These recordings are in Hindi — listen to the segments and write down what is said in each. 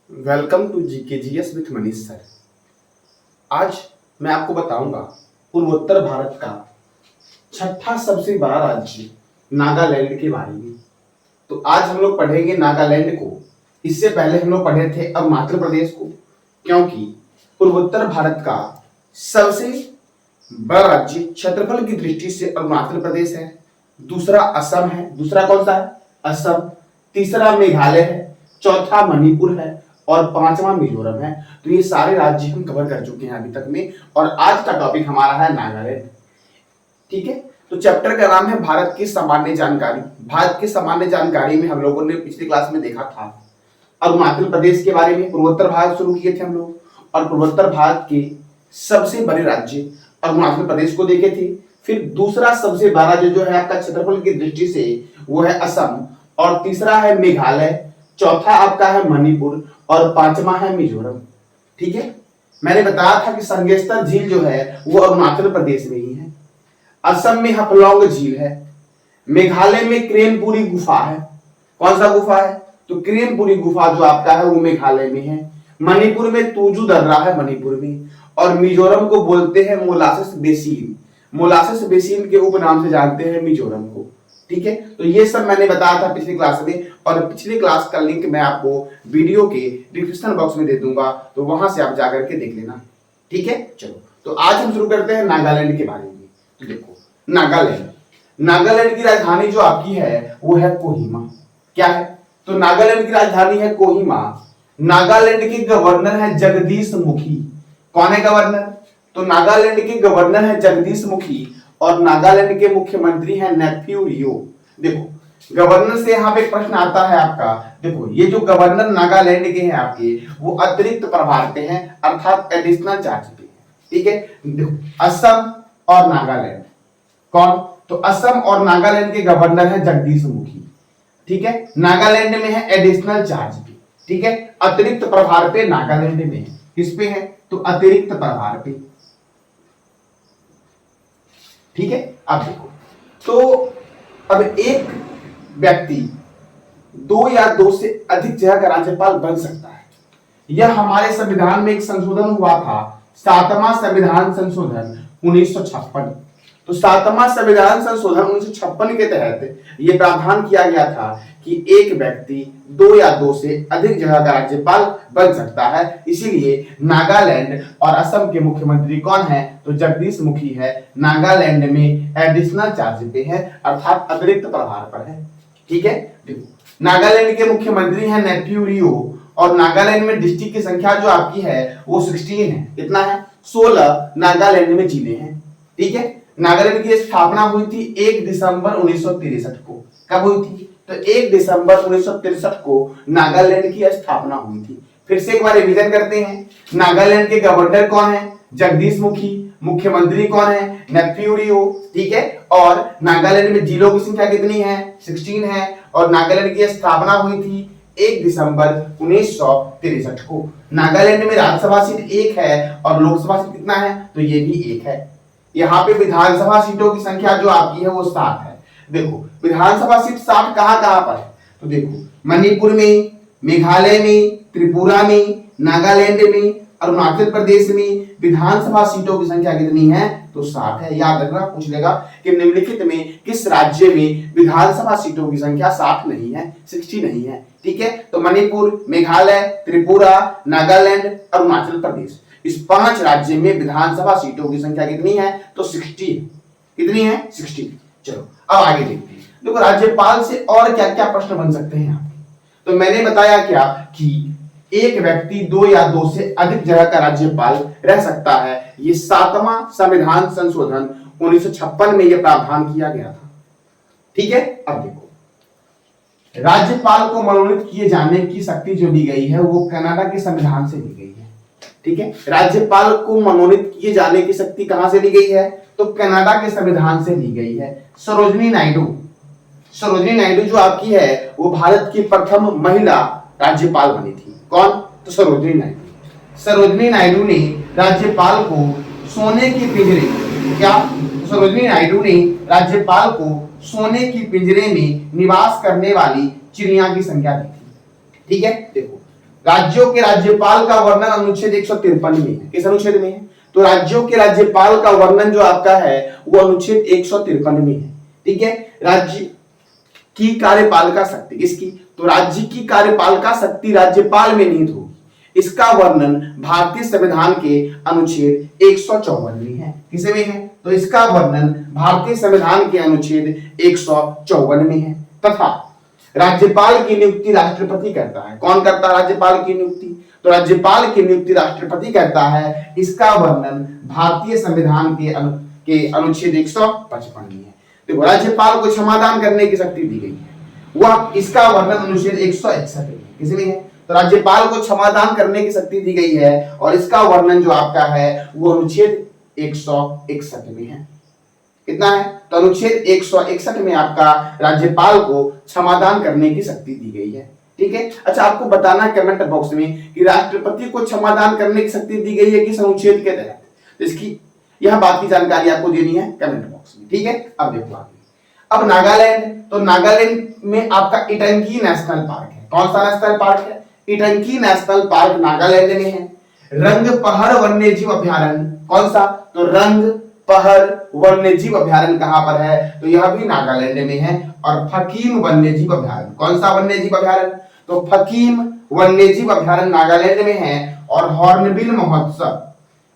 Welcome to GKGS with Manish sir. आज मैं आपको बताऊंगा पूर्वोत्तर भारत का छठा सबसे बड़ा राज्य नागालैंड के बारे में। तो आज हम लोग पढ़ेंगे नागालैंड को। इससे पहले हम लोग पढ़े थे अरुणाचल प्रदेश को, क्योंकि पूर्वोत्तर भारत का सबसे बड़ा राज्य क्षेत्रफल की दृष्टि से अरुणाचल प्रदेश है, दूसरा असम है। दूसरा कौन सा है? असम। तीसरा मेघालय है, चौथा मणिपुर है और पांचवा मिजोरम है। तो ये सारे राज्य हम कवर कर चुके हैं अभी तक में, और आज का टॉपिक हमारा है नागालैंड। ठीक है, तो चैप्टर का नाम है भारत की सामान्य जानकारी। भारत की सामान्य जानकारी में हम लोगों ने पिछली क्लास में देखा था अरुणाचल प्रदेश के बारे में। पूर्वोत्तर भारत शुरू किए थे हम लोग, और पूर्वोत्तर भारत के सबसे बड़े राज्य अरुणाचल प्रदेश को देखे थे। फिर दूसरा सबसे बड़ा राज्य जो है आपका क्षेत्रफल की दृष्टि से वो है असम, और तीसरा है मेघालय, चौथा आपका है मणिपुर और पांचवा है मिजोरम। ठीक है, मैंने बताया था कि संगेस्तर झील जो है वो अरुणाचल प्रदेश में ही है। असम में हफलौंग झील है, मेघालय में क्रेनपुरी गुफा है। कौन सा गुफा है? तो क्रेनपुरी गुफा जो आपका है वो मेघालय में है। मणिपुर में तुजू दर्रा है मणिपुर में, और मिजोरम को बोलते हैं मोलासिस बेसिन। मोलासिस बेसिन के उपनाम से जानते हैं मिजोरम को। ठीक है, तो ये सब मैंने बताया था पिछली क्लास में, और पिछली क्लास का लिंक मैं आपको वीडियो के डिस्क्रिप्शन बॉक्स में दे दूंगा, तो वहां से आप जाकर के देख लेना। ठीक है, चलो तो आज हम शुरू करते हैं नागालैंड के बारे में। तो देखो नागालैंड की राजधानी जो आपकी है वो है कोहिमा। क्या है? तो नागालैंड की राजधानी है कोहिमा। नागालैंड के गवर्नर है जगदीश मुखी। कौन है गवर्नर? तो नागालैंड के गवर्नर है जगदीश मुखी, और नागालैंड के मुख्यमंत्री हैं नेफ्यू रियो। देखो गवर्नर से यहाँ पे प्रश्न आता है आपका। देखो ये जो गवर्नर नागालैंड के हैं आपके, वो अतिरिक्त प्रभार पे हैं, अर्थात एडिशनल चार्ज पे हैं। ठीक है, देखो असम और नागालैंड, कौन? तो असम और नागालैंड के गवर्नर है जगदीश मुखी। ठीक है, नागालैंड में है एडिशनल चार्ज पे। ठीक है, अतिरिक्त प्रभार पे नागालैंड में है। किस पे है? तो अतिरिक्त प्रभार पे। ठीक है, अब देखो, तो अब एक व्यक्ति दो या दो से अधिक जगह का राज्यपाल बन सकता है। यह हमारे संविधान में एक संशोधन हुआ था, 7वां संविधान संशोधन 1956। तो 7वां संविधान संशोधन 1956 के तहत यह प्रावधान किया गया था कि एक व्यक्ति दो या दो से अधिक जगह का राज्यपाल बन सकता है। इसीलिए नागालैंड और असम के मुख्यमंत्री कौन है? तो जगदीश मुखी है। नागालैंड में एडिशनल चार्ज पे है, अर्थात अतिरिक्त प्रभार पर है। ठीक है, देखो नागालैंड के मुख्यमंत्री हैं नेफ्यू रियो, और नागालैंड में डिस्ट्रिक्ट की संख्या जो आपकी है वो 16 है। कितना है? 16 नागालैंड में जिले हैं। ठीक है, नागालैंड की स्थापना हुई थी 1 दिसंबर 1963 को। कब हुई थी? तो 1 दिसंबर 1963 को नागालैंड की स्थापना हुई थी। फिर से एक बार रिवीजन करते हैं। नागालैंड के गवर्नर कौन है? जगदीश मुखी। मुख्यमंत्री कौन है? नेफ्यू रियो। ठीक है, और नागालैंड में जिलों की संख्या कितनी है? 16 है, और नागालैंड की स्थापना हुई थी 1 दिसंबर 1963 को। नागालैंड में राज्यसभा सीट 1 है, और लोकसभा सीट कितना है? तो ये भी 1 है। यहाँ पे विधानसभा सीटों की संख्या जो आपकी है वो 7 है। देखो विधानसभा सीट 7 कहां कहां पर है? तो देखो मणिपुर में, मेघालय में, त्रिपुरा में, नागालैंड में, अरुणाचल प्रदेश में विधानसभा सीटों की संख्या कितनी है? तो 7 है। याद रखना, पूछ लेगा कि निम्नलिखित में किस राज्य में विधानसभा सीटों की संख्या 7 नहीं है, 60 नहीं है। ठीक है, तो मणिपुर, मेघालय, त्रिपुरा, नागालैंड, अरुणाचल प्रदेश, इस 5 राज्य में विधानसभा सीटों की संख्या कितनी है? तो 60 है। कितनी है? 60। चलो अब आगे देखते हैं। देखो राज्यपाल से और क्या क्या प्रश्न बन सकते हैं आपके। तो मैंने बताया क्या कि एक व्यक्ति दो या दो से अधिक जगह का राज्यपाल रह सकता है। ये 7वां संविधान संशोधन 1956 में यह प्रावधान किया गया था। ठीक है, अब देखो राज्यपाल को मनोनीत किए जाने की शक्ति जो दी गई है वो कनाडा के संविधान से दी गई है। ठीक है, राज्यपाल को मनोनीत किए जाने की शक्ति कहां से ली गई है? तो कनाडा के संविधान से ली गई है। सरोजिनी नायडू जो आपकी है वो भारत की प्रथम महिला राज्यपाल बनी थी। कौन? तो सरोजिनी नायडू ने राज्यपाल को सोने के पिंजरे, क्या? सरोजिनी नायडू ने राज्यपाल को सोने की पिंजरे में निवास करने वाली चिड़िया की संख्या दी थी। ठीक है, देखो राज्यों के राज्यपाल का वर्णन अनुच्छेद 153 में है। किस अनुच्छेद में है? तो राज्यों के राज्यपाल का वर्णन जो आपका है वो अनुच्छेद 153 में है। ठीक है, राज्य की कार्यपालिका शक्ति, इसकी तो राज्य की कार्यपालिका शक्ति राज्यपाल में निहित होगी। इसका वर्णन भारतीय संविधान के अनुच्छेद 154 में है। किसे में है? तो इसका वर्णन भारतीय संविधान के अनुच्छेद 154 में है। तथा राज्यपाल की नियुक्ति राष्ट्रपति करता है। कौन करता है राज्यपाल की नियुक्ति? तो राज्यपाल की नियुक्ति राष्ट्रपति करता है। इसका वर्णन भारतीय संविधान के अनुच्छेद 155 में है। देखो, राज्यपाल को क्षमादान करने की शक्ति दी गई है, वह इसका वर्णन अनुच्छेद 161 में किसी में है। तो राज्यपाल को क्षमादान करने की शक्ति दी गई है और इसका वर्णन जो आपका है वो अनुच्छेद 161 में है। कितना है? तो अनुच्छेद 161 में आपका राज्यपाल को क्षमादान करने की शक्ति दी गई है। ठीक है, अच्छा आपको बताना है कमेंट बॉक्स में कि राष्ट्रपति को क्षमादान करने की शक्ति दी गई है किस अनुच्छेद के तहत। तो इसकी यह बात की जानकारी आपको देनी है कमेंट बॉक्स में। ठीक है, अब देखो आगे। अब नागालैंड, तो नागालैंड में आपका इटंकी नेशनल पार्क है। कौन सा नेशनल पार्क है? इटंकी नेशनल पार्क नागालैंड में है। रंगपहर वन्यजीव अभ्यारण्य, कौन सा? तो रंगपहर वन्यजीव अभ्यारण्य कहां पर है? तो यह भी नागालैंड में है। और फकीम वन्यजीव अभ्यारण्य, कौन सा वन्यजीव अभ्यारण्य? तो फकीम वन्यजीव अभ्यारण्य नागालैंड में है। और हॉर्नबिल महोत्सव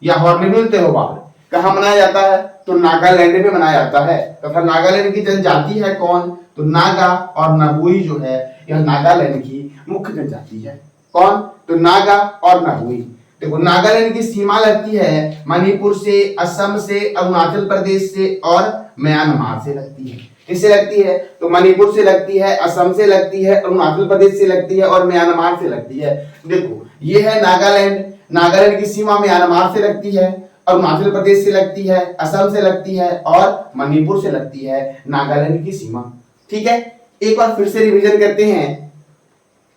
या हॉर्नबिल त्योहार कहां मनाया जाता है? तो नागालैंड में मनाया जाता है। तथा नागालैंड की जनजाति है कौन? तो नागा और नबुई जो है यह नागालैंड की मुख्य जनजाति है। कौन? तो नागा और नबुई। देखो, नागालैंड की सीमा लगती है मणिपुर से, असम से, अरुणाचल प्रदेश से और म्यांमार से लगती है। किससे लगती है? तो मणिपुर से लगती है, असम से लगती है, अरुणाचल प्रदेश से लगती है और म्यांमार से लगती है। देखो, ये है नागालैंड। नागालैंड की सीमा म्यांमार से लगती है, अरुणाचल प्रदेश से लगती है, असम से लगती है और मणिपुर से लगती है नागालैंड की सीमा। ठीक है, एक बार फिर से रिवीजन करते हैं।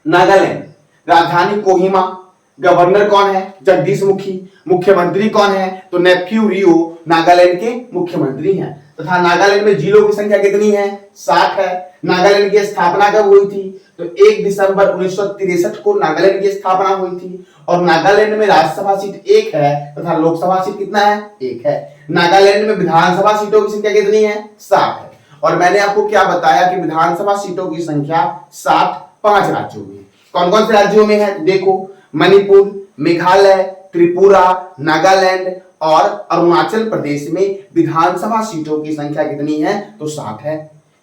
नागालैंड राजधानी कोहिमा, गवर्नर कौन है? जगदीश मुखी। मुख्यमंत्री कौन है? तो नेफ्यू रियो नागालैंड के मुख्यमंत्री हैं। तथा नागालैंड में जिलों की संख्या कितनी है? 60 है। नागालैंड की स्थापना कब हुई थी? तो 1 दिसंबर 1963 को नागालैंड की स्थापना हुई थी। और नागालैंड में राज्यसभा सीट 1 है तथा लोकसभा सीट कितना है? 1 है। नागालैंड में विधानसभा सीटों की संख्या कितनी है? 60 है। और मैंने आपको क्या बताया कि विधानसभा सीटों की संख्या 60 5 राज्यों में। कौन कौन से राज्यों में है? देखो, मणिपुर, मेघालय, त्रिपुरा, नागालैंड और अरुणाचल प्रदेश में विधानसभा सीटों की संख्या कितनी है? तो 60 है।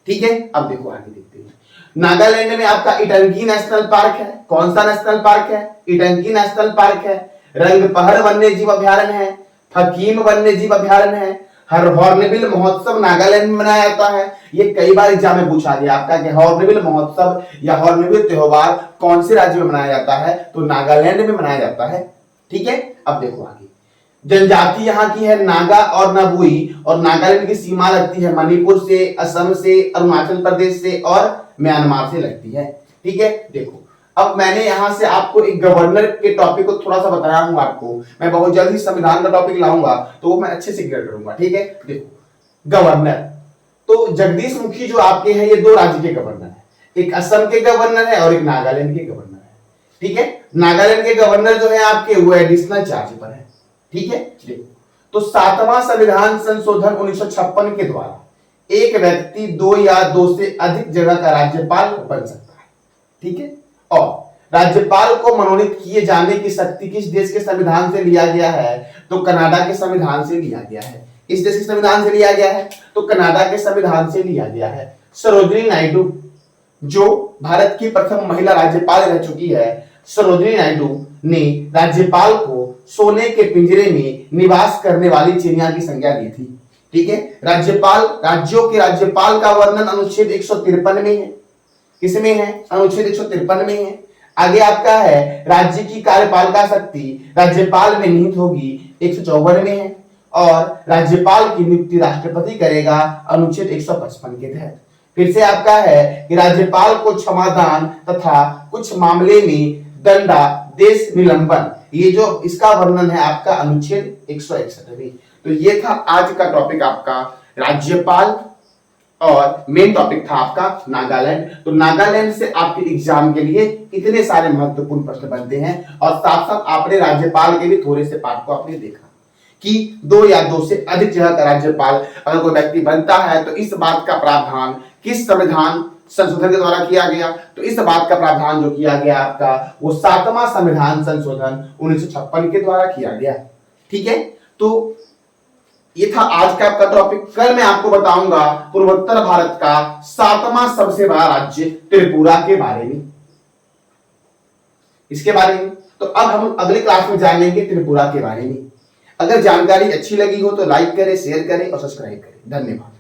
ठीक है, अब देखो आगे देखते हैं। नागालैंड में आपका इटंकी नेशनल पार्क है। कौन सा नेशनल पार्क है? इटंकी नेशनल पार्क है। रंगपहर वन्यजीव अभ्यारण्य है। फकीम वन्यजीव अभ्यारण्य है। हॉर्नबिल महोत्सव नागालैंड में मनाया जाता है। ये कई बार एग्जाम में पूछा गया आपका कि हॉर्नबिल महोत्सव या हॉर्नबिल त्योहार कौन से राज्य में मनाया जाता है? तो नागालैंड में मनाया जाता है। ठीक है, अब देखो आगे। जनजाति यहाँ की है नागा और नबुई और नागालैंड की सीमा लगती है मणिपुर से, असम से, अरुणाचल प्रदेश से और म्यांमार से लगती है। ठीक है, देखो अब मैंने यहां से आपको एक गवर्नर के टॉपिक को थोड़ा सा बताया हूं। आपको मैं बहुत जल्दी संविधान का टॉपिक लाऊंगा तो वो मैं अच्छे से क्लियर करूंगा। ठीक है, देखो गवर्नर, तो जगदीश मुखी जो आपके हैं ये 2 राज्य के गवर्नर हैं। एक असम के गवर्नर है और एक नागालैंड के गवर्नर है। ठीक है, नागालैंड के गवर्नर जो है आपके वो एडिशनल चार्ज पर है। ठीक है, देखो तो 7वां संविधान संशोधन 1956 के द्वारा एक व्यक्ति 2 या 2 से अधिक जगह का राज्यपाल बन सकता है। ठीक है, और राज्यपाल को मनोनीत किए जाने की शक्ति किस देश के संविधान से लिया गया है? तो कनाडा के संविधान से लिया गया है। किस देश के संविधान से लिया गया है? तो कनाडा के संविधान से लिया गया है। सरोजिनी नायडू जो भारत की प्रथम महिला राज्यपाल रह चुकी है, सरोजिनी नायडू ने राज्यपाल को सोने के पिंजरे में निवास करने वाली चिड़िया की संज्ञा दी थी। ठीक है, राज्यपाल, राज्यों के राज्यपाल का वर्णन अनुच्छेद 153 में है। किसमें है? अनुच्छेद 153 में है। आगे आपका है राज्य की कार्यपालिका शक्ति राज्यपाल में निहित होगी, 154 में है। और राज्यपाल की नियुक्ति राष्ट्रपति करेगा, अनुच्छेद 155 के तहत। फिर से आपका है कि राज्यपाल को क्षमादान तथा कुछ मामले में दंडादेश निलंबन, ये जो इसका वर्णन है आपका अनुच्छेद 161 में। तो ये था आज का टॉपिक आपका राज्यपाल और मेन टॉपिक था आपका नागालैंड। तो नागालैंड से आपके एग्जाम के लिए इतने सारे महत्वपूर्ण प्रश्न बनते हैं और साथ साथ आपने राज्यपाल के भी थोड़े से पार्ट को आपने देखा कि 2 या 2 से अधिक जगह का राज्यपाल अगर कोई व्यक्ति बनता है तो इस बात का प्रावधान किस संविधान संशोधन के द्वारा किया गया। तो इस बात का प्रावधान जो किया गया आपका वो 7वां संविधान संशोधन 1956 के द्वारा किया गया। ठीक है, तो ये था आज का आपका टॉपिक। कल मैं आपको बताऊंगा पूर्वोत्तर भारत का 7वां सबसे बड़ा राज्य त्रिपुरा के बारे में, इसके बारे में। तो अब हम अगली क्लास में जानेंगे त्रिपुरा के बारे में। अगर जानकारी अच्छी लगी हो तो लाइक करें, शेयर करें और सब्सक्राइब करें। धन्यवाद।